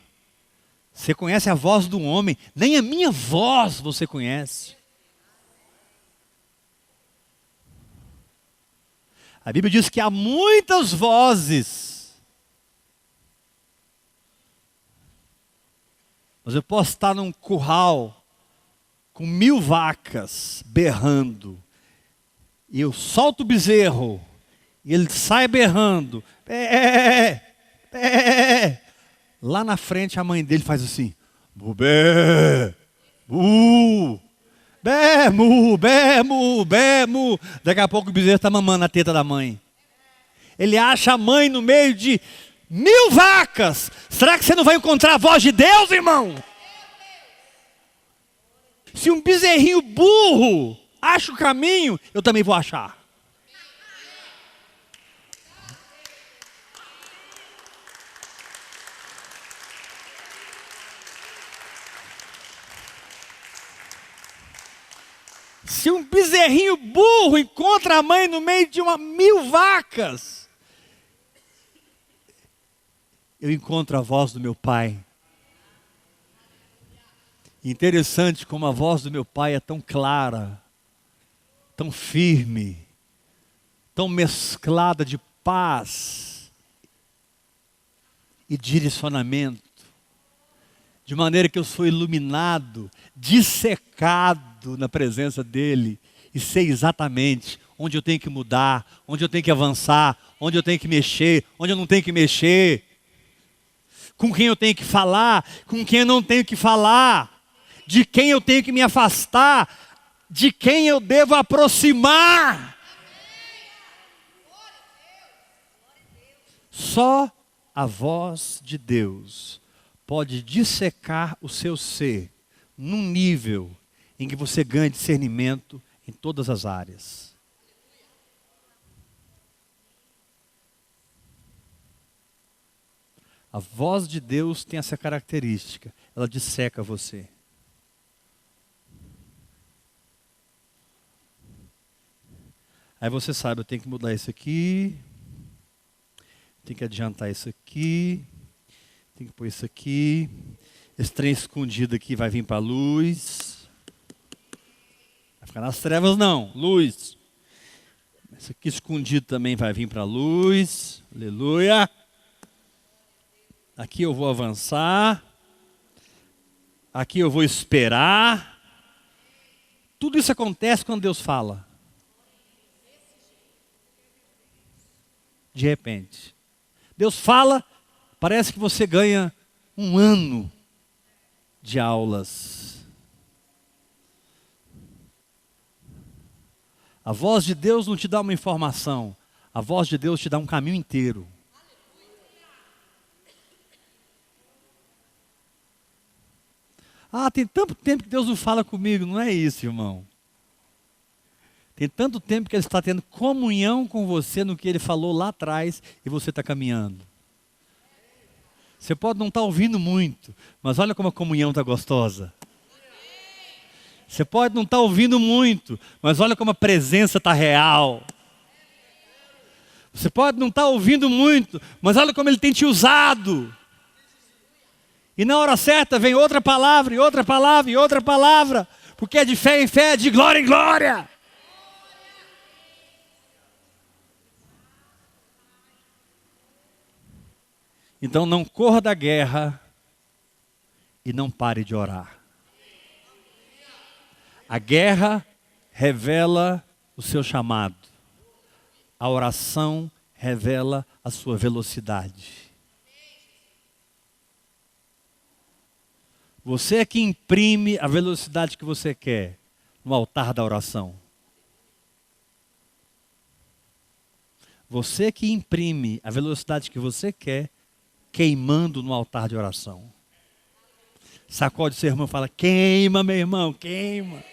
Você conhece a voz do homem. Nem a minha voz você conhece. A Bíblia diz que há muitas vozes. Mas eu posso estar num curral com 1000 vacas berrando. E eu solto o bezerro. E ele sai berrando. Lá na frente a mãe dele faz assim: bubé, bé, mu, bé, mu, bé, mu. Daqui a pouco o bezerro está mamando a teta da mãe. Ele acha a mãe no meio de 1000 vacas. Será que você não vai encontrar a voz de Deus, irmão? Se um bezerrinho burro acha o caminho, eu também vou achar. Se um bezerrinho burro encontra a mãe no meio de 1000 vacas, eu encontro a voz do meu pai. Interessante como a voz do meu pai é tão clara, tão firme, tão mesclada de paz e direcionamento, de maneira que eu sou iluminado, dissecado na presença dele e sei exatamente onde eu tenho que mudar, onde eu tenho que avançar, onde eu tenho que mexer, onde eu não tenho que mexer, com quem eu tenho que falar, com quem eu não tenho que falar, de quem eu tenho que me afastar, de quem eu devo aproximar. Só a voz de Deus pode dissecar o seu ser num nível em que você ganha discernimento em todas as áreas. A voz de Deus tem essa característica, ela disseca você. Aí você sabe, eu tenho que mudar isso aqui, tenho que adiantar isso aqui, tenho que pôr isso aqui, esse trem escondido aqui vai vir para a luz, vai ficar nas trevas não, luz. Esse aqui escondido também vai vir para a luz, aleluia. Aqui eu vou avançar, aqui eu vou esperar. Tudo isso acontece quando Deus fala. De repente. Deus fala, parece que você ganha 1 ano de aulas. A voz de Deus não te dá uma informação, a voz de Deus te dá um caminho inteiro. Ah, tem tanto tempo que Deus não fala comigo. Não é isso, irmão. Tem tanto tempo que Ele está tendo comunhão com você no que Ele falou lá atrás e você está caminhando. Você pode não estar ouvindo muito, mas olha como a comunhão está gostosa. Você pode não estar ouvindo muito, mas olha como a presença está real. Você pode não estar ouvindo muito, mas olha como Ele tem te usado. E na hora certa vem outra palavra, e outra palavra, e outra palavra. Porque é de fé em fé, de glória em glória. Então não corra da guerra e não pare de orar. A guerra revela o seu chamado. A oração revela a sua velocidade. Você é que imprime a velocidade que você quer no altar da oração. Você que imprime a velocidade que você quer queimando no altar de oração. Sacode seu irmão e fala, queima meu irmão, queima.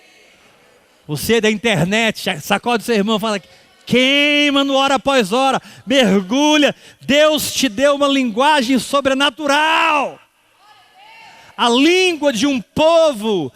Você da internet, sacode seu irmão e fala, queima no hora após hora, mergulha. Deus te deu uma linguagem sobrenatural. A língua de um povo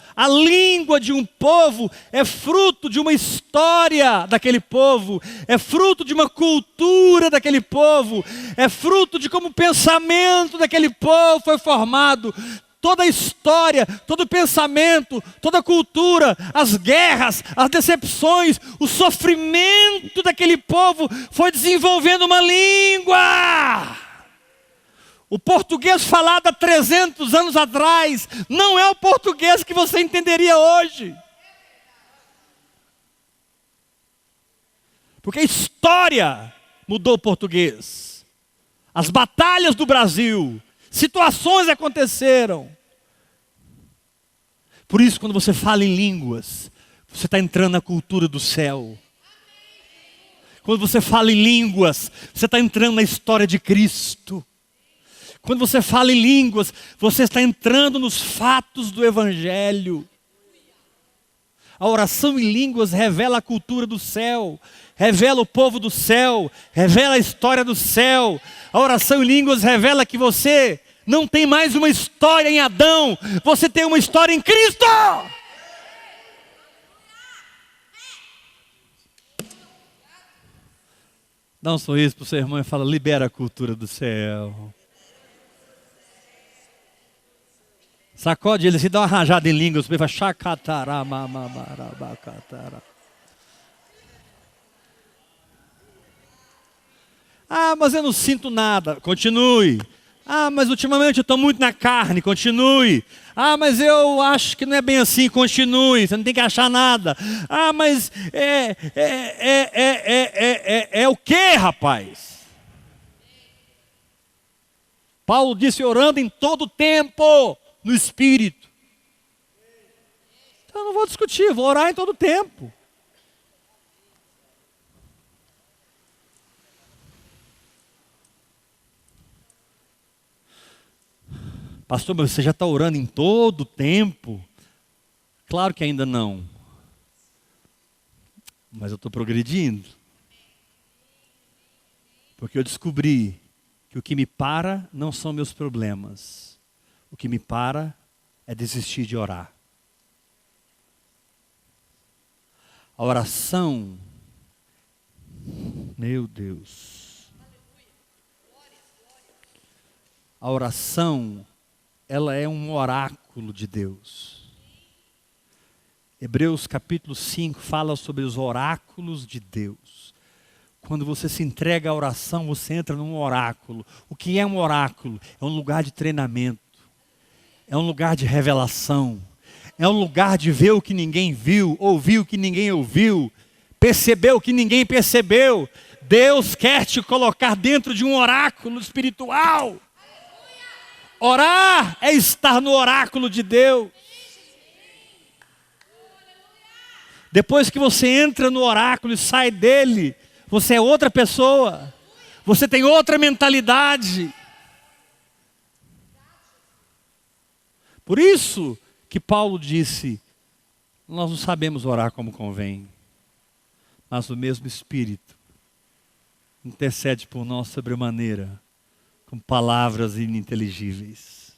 é fruto de uma história daquele povo, é fruto de uma cultura daquele povo, é fruto de como o pensamento daquele povo foi formado. Toda a história, todo o pensamento, toda a cultura, as guerras, as decepções, o sofrimento daquele povo foi desenvolvendo uma língua. O português falado há 300 anos atrás não é o português que você entenderia hoje. Porque a história mudou o português. As batalhas do Brasil, situações aconteceram. Por isso, quando você fala em línguas, você está entrando na cultura do céu. Quando você fala em línguas, você está entrando na história de Cristo. Quando você fala em línguas, você está entrando nos fatos do Evangelho. A oração em línguas revela a cultura do céu, revela o povo do céu, revela a história do céu. A oração em línguas revela que você não tem mais uma história em Adão, você tem uma história em Cristo. Dá um sorriso para o seu irmão e fala, libera a cultura do céu. Sacode ele, se dá uma rajada em línguas, você fala, chacatará, mamamarabacatará. Ah, mas eu não sinto nada. Continue. Ah, mas ultimamente eu estou muito na carne. Continue. Ah, mas eu acho que não é bem assim. Continue. Você não tem que achar nada. Ah, mas é o quê, rapaz? Paulo disse, orando em todo tempo no Espírito. Então eu não vou discutir, vou orar em todo tempo. Pastor, mas você já está orando em todo o tempo? Claro que ainda não. Mas eu estou progredindo. Porque eu descobri que o que me para não são meus problemas. O que me para é desistir de orar. A oração, meu Deus. A oração, ela é um oráculo de Deus. Hebreus capítulo 5 fala sobre os oráculos de Deus. Quando você se entrega à oração, você entra num oráculo. O que é um oráculo? É um lugar de treinamento. É um lugar de revelação. É um lugar de ver o que ninguém viu, ouvir o que ninguém ouviu, perceber o que ninguém percebeu. Deus quer te colocar dentro de um oráculo espiritual. Orar é estar no oráculo de Deus. Depois que você entra no oráculo e sai dele, você é outra pessoa. Você tem outra mentalidade. Por isso que Paulo disse, nós não sabemos orar como convém, mas o mesmo Espírito intercede por nós sobremaneira, com palavras ininteligíveis.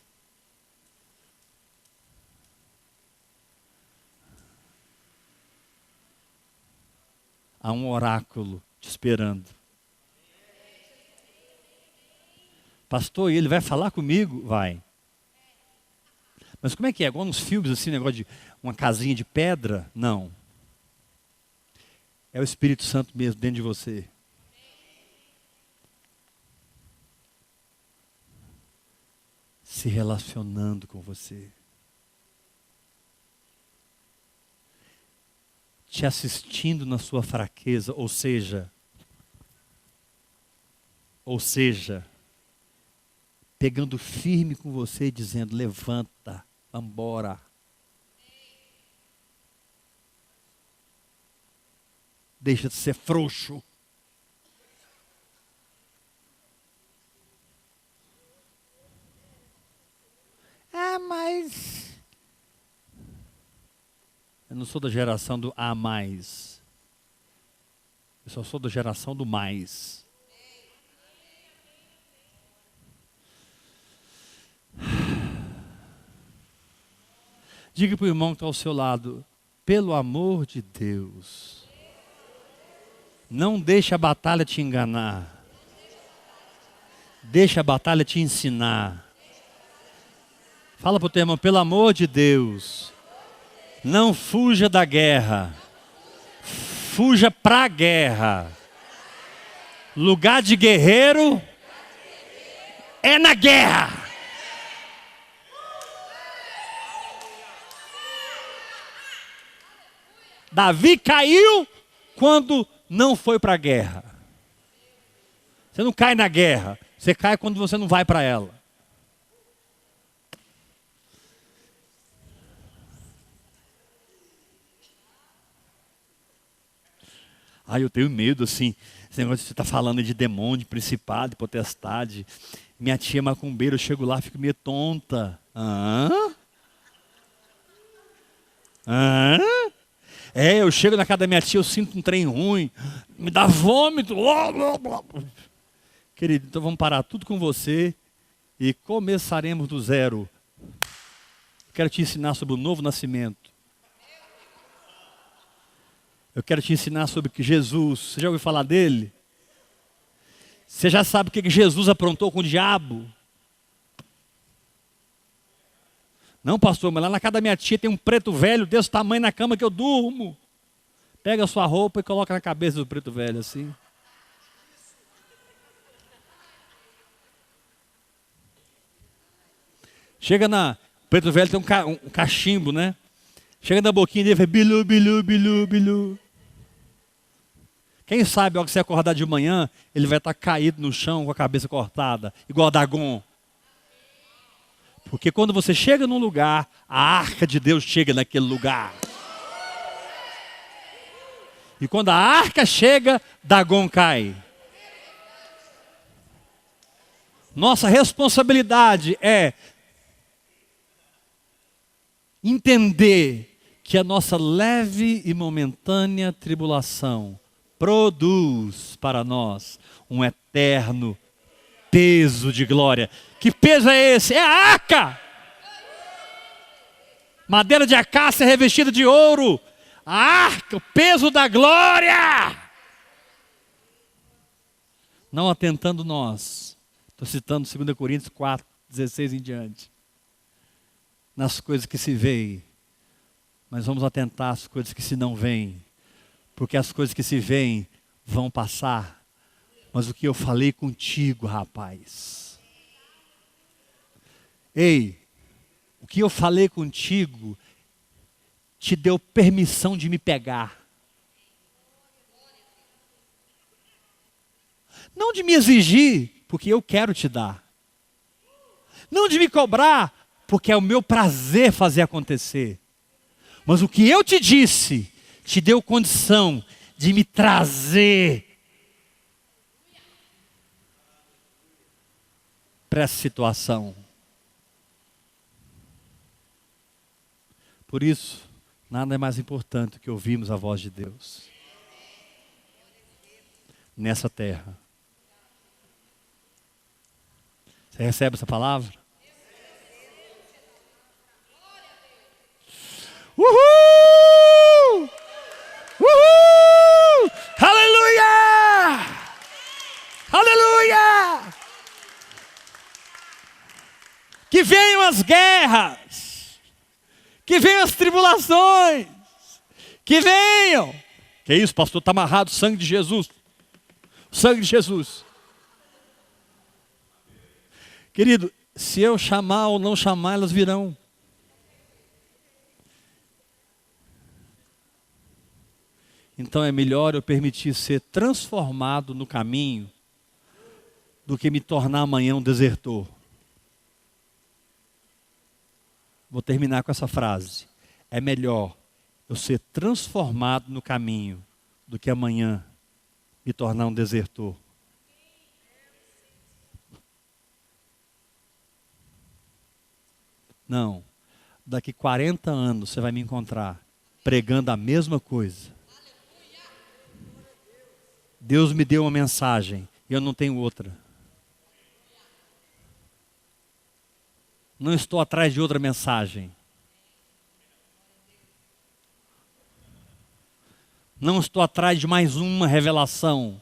Há um oráculo te esperando. Pastor, e ele vai falar comigo? Vai. Mas como é que é? Igual nos filmes, assim, negócio de uma casinha de pedra? Não. É o Espírito Santo mesmo dentro de você. Se relacionando com você. Te assistindo na sua fraqueza, ou seja, pegando firme com você e dizendo, levanta, vambora. Deixa de ser frouxo. Ah, mas... Eu não sou da geração do a mais. Eu só sou da geração do mais. Diga para o irmão que está ao seu lado, pelo amor de Deus, não deixe a batalha te enganar. Deixa a batalha te ensinar. Fala para o teu irmão, pelo amor de Deus, não fuja da guerra. Fuja para a guerra. Lugar de guerreiro é na guerra. Davi caiu quando não foi para a guerra. Você não cai na guerra, você cai quando você não vai para ela. Eu tenho medo, assim, esse negócio de você estar falando de demônio, de principado, de potestade. Minha tia macumbeira, eu chego lá, fico meio tonta. Eu chego na casa da minha tia, eu sinto um trem ruim, me dá vômito. Querido, então vamos parar tudo com você e começaremos do zero. Quero te ensinar sobre o novo nascimento. Eu quero te ensinar sobre que Jesus, você já ouviu falar dele? Você já sabe o que Jesus aprontou com o diabo? Não, pastor, mas lá na casa da minha tia tem um preto velho desse tamanho na cama que eu durmo. Pega a sua roupa e coloca na cabeça do preto velho assim. Chega na... O preto velho tem um cachimbo, né? Chega na boquinha dele e fala, bilu, bilu, bilu, bilu. Quem sabe, ao que você acordar de manhã, ele vai estar caído no chão com a cabeça cortada, igual a Dagon. Porque quando você chega num lugar, a arca de Deus chega naquele lugar. E quando a arca chega, Dagon cai. Nossa responsabilidade é entender que a nossa leve e momentânea tribulação produz para nós um eterno peso de glória. Que peso é esse? É a arca! Madeira de acácia revestida de ouro. A arca, o peso da glória! Não atentando nós. Estou citando 2 Coríntios 4, 16 em diante. Nas coisas que se veem. Mas vamos atentar às coisas que se não veem. Porque as coisas que se veem vão passar. Mas o que eu falei contigo, rapaz. Ei, o que eu falei contigo te deu permissão de me pegar. Não de me exigir, porque eu quero te dar. Não de me cobrar, porque é o meu prazer fazer acontecer. Mas o que eu te disse, te deu condição de me trazer para essa situação. Por isso, nada é mais importante do que ouvirmos a voz de Deus nessa terra. Você recebe essa palavra? Uhul! Uhul! Aleluia! Aleluia! Que venham as guerras, que venham as tribulações, que venham. Que isso, pastor? Está amarrado o sangue de Jesus. O sangue de Jesus. Querido, se eu chamar ou não chamar, elas virão. Então é melhor eu permitir ser transformado no caminho do que me tornar amanhã um desertor. Vou terminar com essa frase. É melhor eu ser transformado no caminho do que amanhã me tornar um desertor. Não. Daqui 40 anos você vai me encontrar pregando a mesma coisa. Deus me deu uma mensagem e eu não tenho outra. Não estou atrás de outra mensagem. Não estou atrás de mais uma revelação.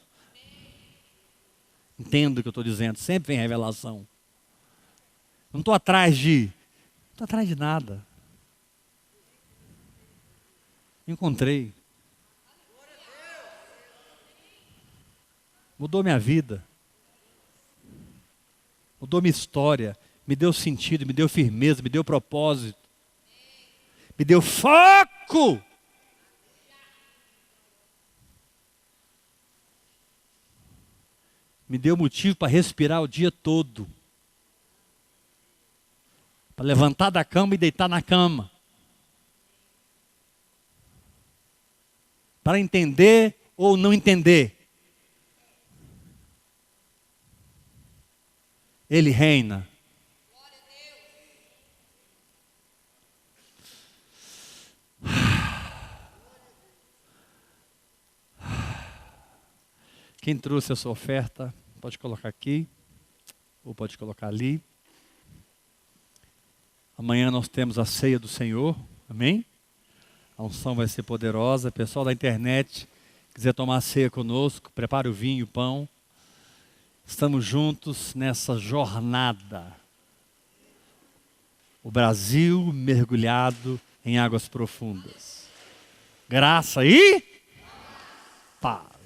Entendo o que eu estou dizendo, sempre vem revelação. Não estou atrás de nada. Encontrei. Mudou minha vida. Mudou minha história. Me deu sentido, me deu firmeza, me deu propósito. Me deu foco. Me deu motivo para respirar o dia todo. Para levantar da cama e deitar na cama. Para entender ou não entender. Ele reina. Quem trouxe a sua oferta, pode colocar aqui, ou pode colocar ali. Amanhã nós temos a ceia do Senhor, amém? A unção vai ser poderosa. Pessoal da internet, quiser tomar a ceia conosco, prepare o vinho e o pão. Estamos juntos nessa jornada. O Brasil mergulhado em águas profundas. Graça e paz.